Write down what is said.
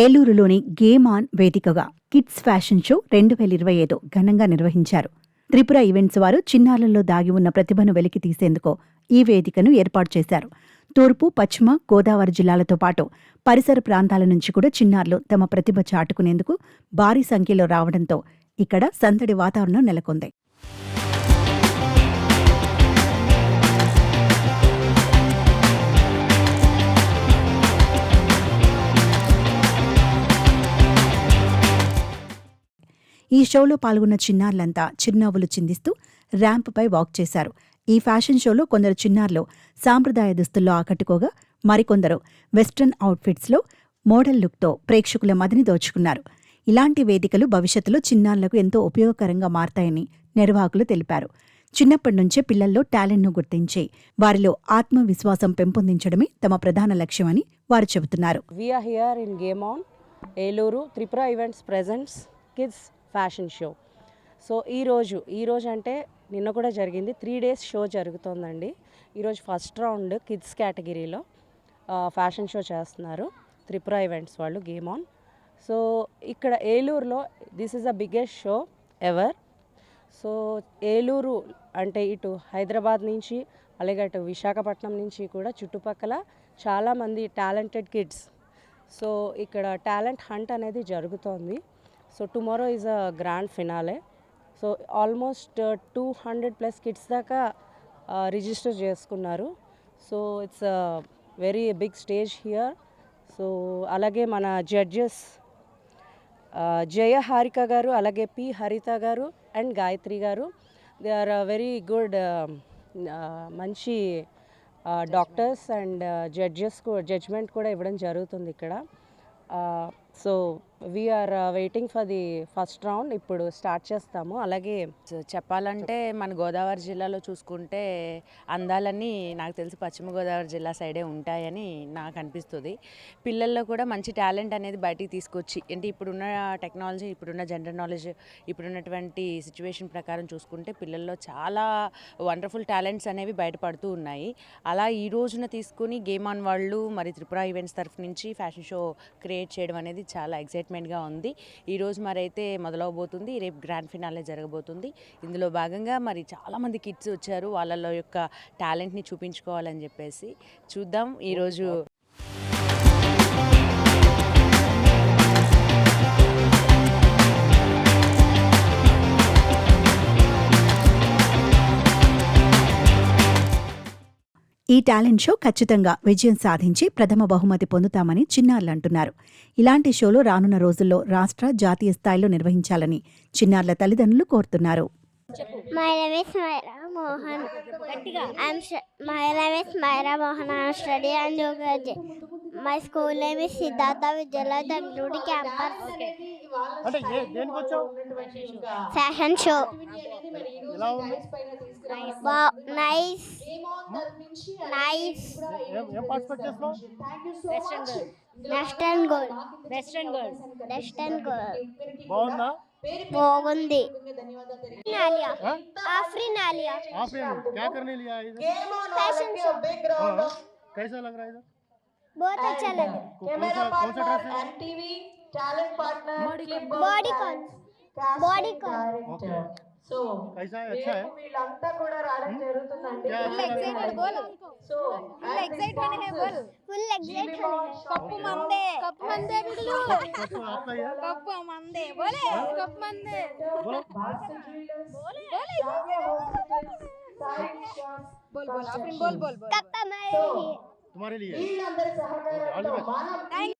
ఏలూరులోని game on వేదికగా kids fashion show 2025 ఘనంగా నిర్వహించారు. త్రిపుర ఈవెంట్స్ వారు చిన్నారులలో దాగి ఉన్న ప్రతిభను వెలికి తీసేందుకు ఈ వేదికను ఏర్పాటు చేశారు. తూర్పు, పశ్చిమ గోదావరి జిల్లాలతో పాటు పరిసర ప్రాంతాల నుంచి కూడా చిన్నారులు తమ ప్రతిభ చాటుకునేందుకు భారీ సంఖ్యలో రావడంతో ఇక్కడ సందడి వాతావరణం నెలకొంది. ఈ షోలో పాల్గొన్న చిన్నారులంతా చిరునవ్వులు చిందిస్తూ ర్యాంప్పై వాక్ చేశారు. ఈ ఫ్యాషన్ షోలో కొందరు చిన్నారులు సాంప్రదాయ దుస్తుల్లో ఆకట్టుకోగా, మరికొందరు వెస్ట్రన్ అవుట్ఫిట్స్లో మోడల్ లుక్తో ప్రేక్షకుల మదిని దోచుకున్నారు. ఇలాంటి వేదికలు భవిష్యత్తులో చిన్నారులకు ఎంతో ఉపయోగకరంగా మారతాయని నిర్వాహకులు తెలిపారు. చిన్నప్పటి నుంచే పిల్లల్లో టాలెంట్ను గుర్తించి వారిలో ఆత్మవిశ్వాసం పెంపొందించడమే తమ ప్రధాన లక్ష్యమని వారు చెబుతున్నారు. We are here in Game On, Eluru. Tripura Events presents Kids Fashion Show. So ఈరోజు అంటే నిన్న కూడా జరిగింది. 3 days షో జరుగుతోందండి. ఈరోజు ఫస్ట్ రౌండ్ కిడ్స్ కేటగిరీలో ఫ్యాషన్ షో చేస్తున్నారు త్రిపుర ఈవెంట్స్ వాళ్ళు, గేమ్ ఆన్. సో ఇక్కడ ఏలూరులో this is the biggest show ever. So Eluru అంటే ఇటు హైదరాబాద్ నుంచి అలాగే అటు విశాఖపట్నం నుంచి కూడా చుట్టుపక్కల చాలామంది టాలెంటెడ్ కిడ్స్. సో ఇక్కడ టాలెంట్ హంట్ అనేది జరుగుతోంది. So tomorrow is a grand finale. So almost 200+ kids దాకా రిజిస్టర్ చేసుకున్నారు. So it's a very big stage here. So అలాగే మన జడ్జెస్ జయ హారిక గారు, అలాగే పి హరిత గారు అండ్ గాయత్రి గారు, దే ఆర్ వెరీ గుడ్ మంచి డాక్టర్స్ అండ్ జడ్జ్మెంట్ కూడా ఇవ్వడం జరుగుతుంది ఇక్కడ. So we are waiting for the first round. ఇప్పుడు స్టార్ట్ చేస్తాము. అలాగే చెప్పాలంటే మన గోదావరి జిల్లాలో చూసుకుంటే అందాలన్నీ నాకు తెలిసి పశ్చిమ గోదావరి జిల్లా సైడే ఉంటాయని నాకు అనిపిస్తుంది. పిల్లల్లో కూడా మంచి టాలెంట్ అనేది బయటికి తీసుకొచ్చి, అంటే ఇప్పుడున్న టెక్నాలజీ, ఇప్పుడున్న జనరల్ నాలెడ్జ్, ఇప్పుడున్నటువంటి సిచ్యువేషన్ ప్రకారం చూసుకుంటే పిల్లల్లో చాలా వండర్ఫుల్ టాలెంట్స్ అనేవి బయటపడుతూ ఉన్నాయి. అలా ఈ రోజున తీసుకుని గేమ్ ఆన్ వాళ్ళు మరి త్రిపుర ఈవెంట్స్ తరఫు నుంచి ఫ్యాషన్ షో క్రియేట్ చేయడం అనేది చాలా ఎక్సైట్మెంట్గా ఉంది. ఈరోజు మరి అయితే మొదలవబోతుంది, రేపు గ్రాండ్ ఫినాలే జరగబోతుంది. ఇందులో భాగంగా మరి చాలామంది కిడ్స్ వచ్చారు, వాళ్ళ యొక్క టాలెంట్ని చూపించుకోవాలని చెప్పేసి. చూద్దాం ఈరోజు. ఈ టాలెంట్ షో ఖచ్చితంగా విజయం సాధించి ప్రథమ బహుమతి పొందుతామని చిన్నారులు అంటున్నారు. ఇలాంటి షోలు రానున్న రోజుల్లో రాష్ట్ర, జాతీయ స్థాయిలో నిర్వహించాలని చిన్నారుల తల్లిదండ్రులు కోరుతున్నారు. My name is Myra Mohan. My name is Myra Mohan. I am studying at Yoga. My school name is Siddhartha Vidyalaya Tangludi Campus. Fashion show. Wow, nice. Nice. Western girl. బాగుంది. आफरीन आलिया. क्या करने लिया इधर? Fashion show. कैसा लग रहा है इधर? बहुत अच्छा लगा. कौन सा ड्रेस है? MTV talent partner bodycon. Okay. So कैसा है? अच्छा है. వీళ్ళంతా కూడా రావడం జరుగుతుందండి. क्या अच्छा लग रहा है? సో फुल एक्साइटमेंट కప్పు మందే బిడ్డలు. कप आपका ही है? కప్పు మందే బోలే కప్పు మందే बोलो. బోల్ బోల్ ఆఫ్రిన్ బోల్ कप्पा मेरे ही. तुम्हारे लिए. వీళ్ళందరి సహకారంతో మనం